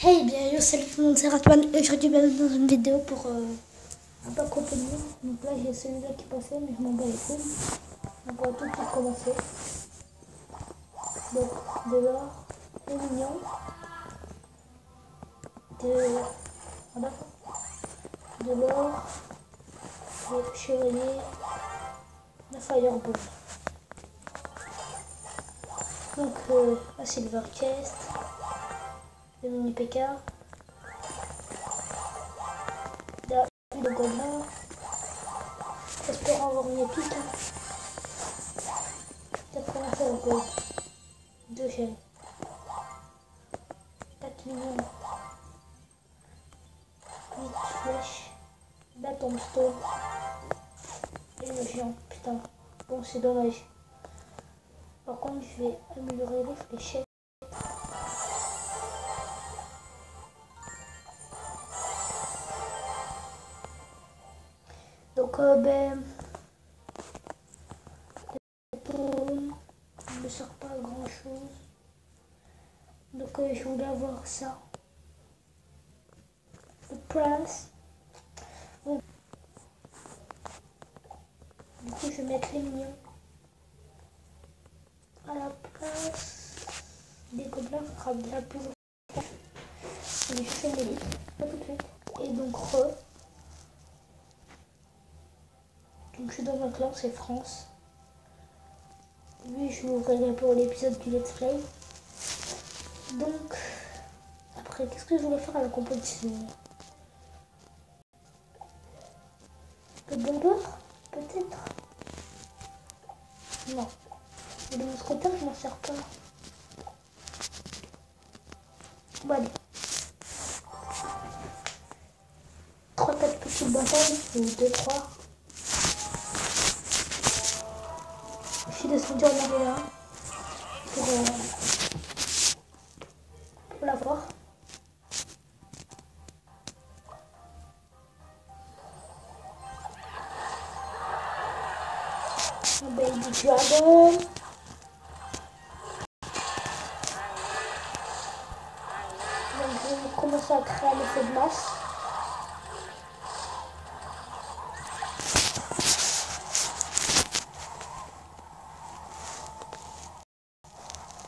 Hey bien yo, salut tout le monde, c'est Ratman et aujourd'hui bienvenue dans une vidéo pour un pack opening. Donc là j'ai celui-là qui passait mais je m'en bats les couilles. Donc on va tout de suite commencer. Donc de l'or, c'est mignon. Voilà. De l'or, le chevalier, la fireball. Donc la silver chest, le mini PK, le gobelin. J'espère avoir une épique. 85 gold. 2 chaînes. 4 millions. 8 flèches. La tombstone. Et le géant. Putain. Bon, c'est dommage. Par contre, je vais améliorer les fléchettes. Donc, il ne me sert pas à grand chose. Donc, je voulais avoir ça. Le prince. Bon. Du coup, je vais mettre les mignons à la place des gobelins. Ça sera bien plus longtemps. Je fais mes livres. Pas tout de suite. Et donc, donc, je suis dans un clan, c'est France. Lui, je l'ouvrirai pour l'épisode du Let's Play. Donc, après, qu'est-ce que je voulais faire à la compétition? Le bomber? Peut-être. Non. Et le mousquetaire, je m'en sers pas. Bon, allez. 3-4 petites batailles, ou 2-3. Je suis descendu en arrière pour l'avoir. Mon baby dragon. Donc je vais commencer à créer l'effet de masse.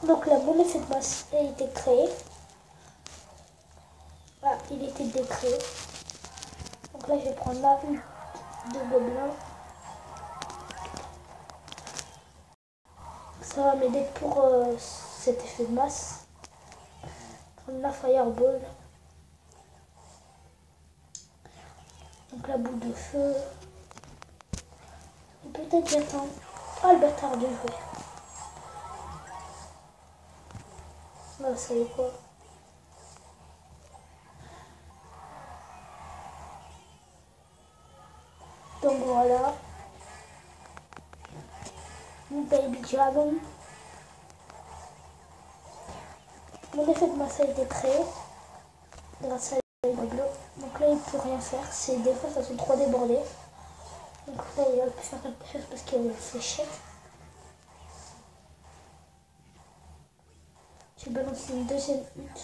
Donc là, mon effet de masse a été créé. Ah, il était décréé. Donc là, je vais prendre là deux gobelins. Ça va m'aider pour cet effet de masse. Prendre la fireball. Donc la boule de feu. Et peut-être j'attends. Ah, le bâtard de jouer. Non, ça y est quoi. Donc voilà. Mon baby dragon. Mon effet de masse a été créé. Grâce à la bleu. Donc là, il ne peut rien faire. C'est des fois, ça sont trop débordés. Donc là, il va plus faire quelque chose parce qu'il y a une fléchette. J'ai balancé une deuxième hutte.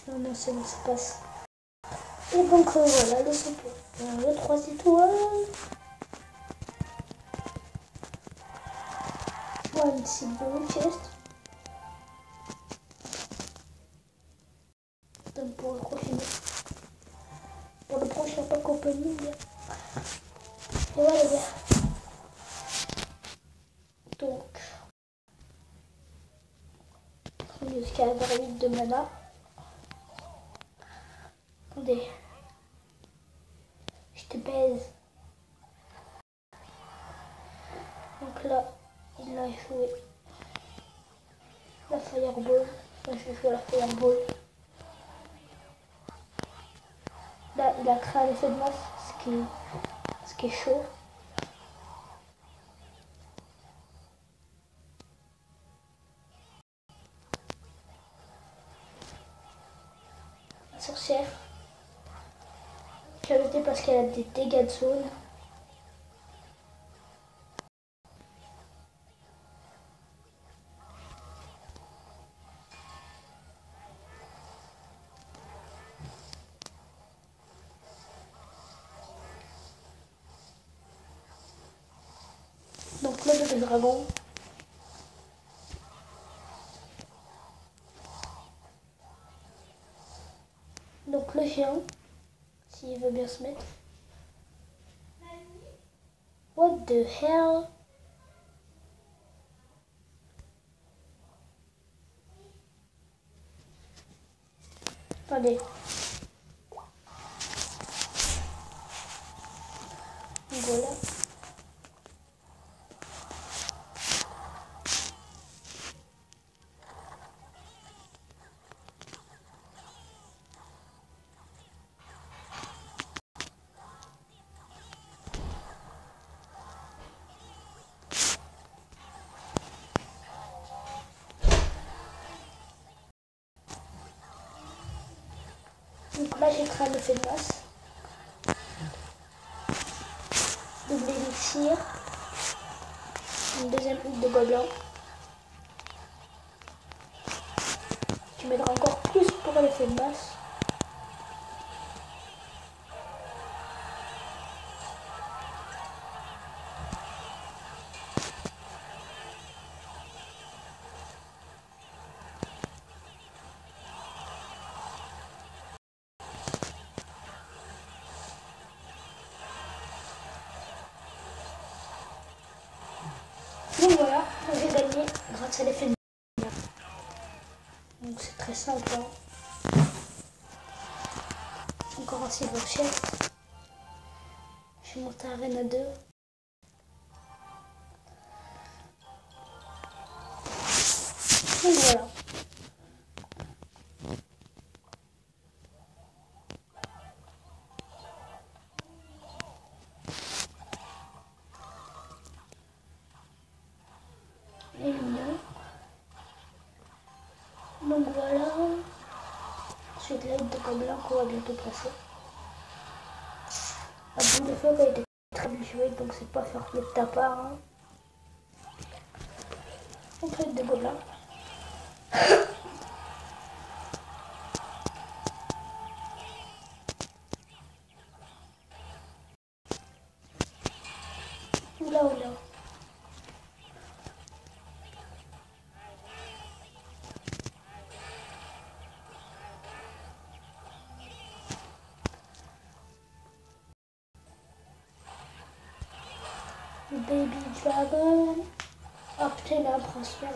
Non, non, c'est bon, ça passe. Et donc voilà, le 3 étoiles. Je vois une cible de chest. Donc pour le prochain pack opening. Et voilà les gars. Donc, on est jusqu'à 8 de mana. Attendez. Je te baise. Donc là, il a joué la fireball. Là, je vais jouer la fireball. Là, il a créé l'effet de masse, ce qui est chaud. La sorcière. J'ai arrêté parce qu'elle a des dégâts de zone. Club des dragons. Donc le géant, s'il veut bien se mettre. What the hell? Attendez. Voilà. Donc là j'ai créé un effet de masse. Double élixir. Une deuxième hutte de gobelin. Tu m'aideras encore plus pour l'effet de masse. Donc voilà, j'ai gagné grâce à l'effet de masse. Donc c'est très simple. Hein. Encore un silver chest. Je suis monté à Arena 2. Donc voilà. Et mignon. Donc voilà. Ensuite l'aide de gobelin qu'on va bientôt placer. La boule de feu a été très bien jouée, donc c'est pas faire de ta part. Hein. On fait des gobelins. Oula oula. Baby Dragon. Oh putain, il a un prince, merde.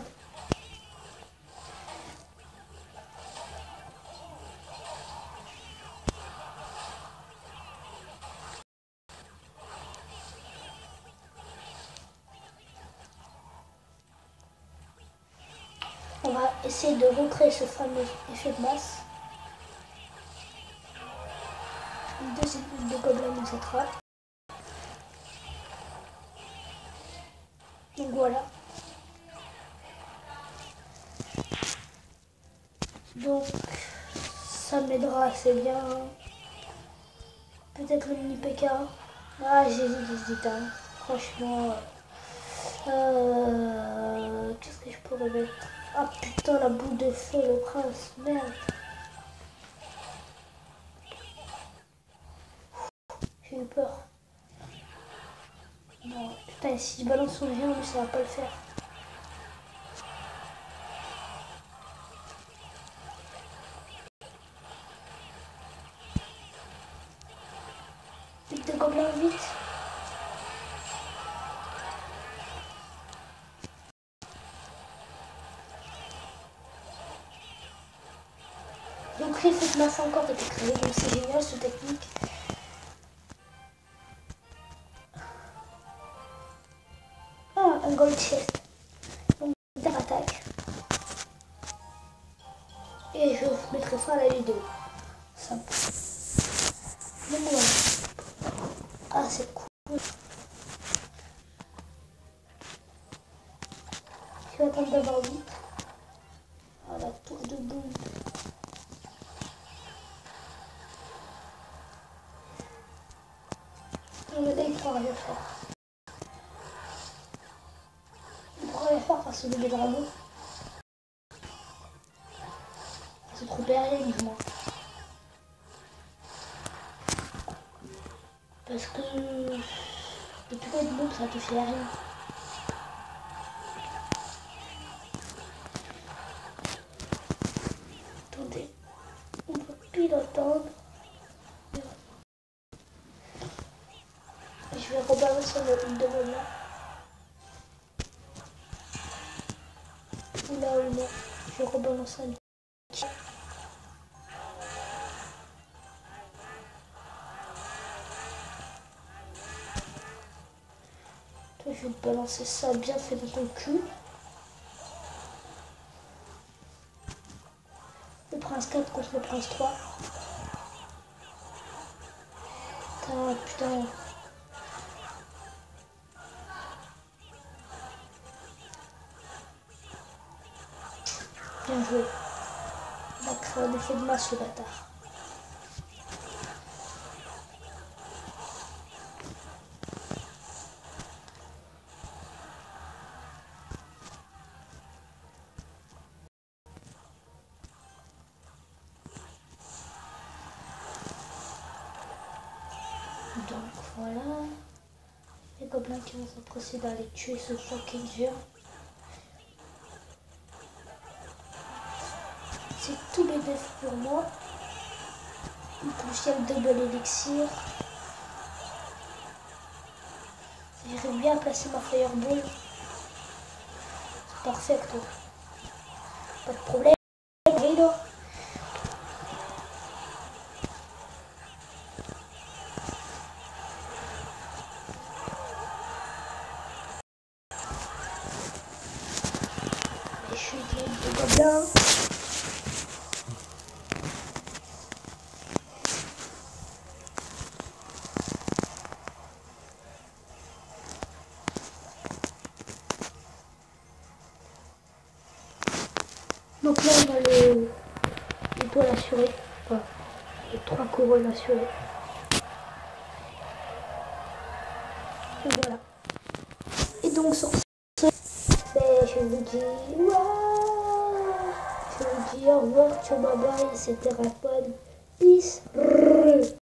On va essayer de recréer ce fameux effet de masse. Une deuxième boule de gobelins dans cette trappe. Donc voilà. Donc ça m'aidera assez bien. Peut-être le mini PK. Ah j'hésite hein. Franchement. Qu'est-ce que je pourrais mettre? Ah putain la boule de feu, le prince, merde. J'ai eu peur. Non, putain si je balance son géant, ça va pas le faire. Vite de gobelins, vite. Donc l'effet de masse a encore été créé, donc c'est génial cette technique. Ah, un gold chest. Donc attaque. Et je mettrai fin à la vidéo. Simple. Donc voilà. Ah c'est cool. Je vais attendre d'avoir vite. Ah la tour de boule. Mais là il ne pourra rien faire. Il ne pourra rien faire face au bébé dragon. C'est trop périlleux du moins. Parce que tu peux être noob, ça te fait rien. lui d'attendre. Je vais rebalancer le devant là. Ou là ou non. Je vais rebalancer un petit. Toi, je vais te balancer ça bien fait dans ton cul. Le prince 4 contre le prince 3. Putain. Bien joué. Il a créé un effet de masse, le bâtard. Donc voilà. Les gobelins qui vont s'approcher d'aller tuer ce fucking géant. C'est tous les défis pour moi. Une poussière double élixir. J'arrive bien à placer ma fireball. C'est parfait, toi. Pas de problème. Hello. Je suis de gobelins. Donc là on a les toiles assurées, enfin les 3 couronnes assurées. Et voilà. Et donc sur ce, je vous dis je vous dis au revoir, ciao bye bye, c'était Rapod. Peace.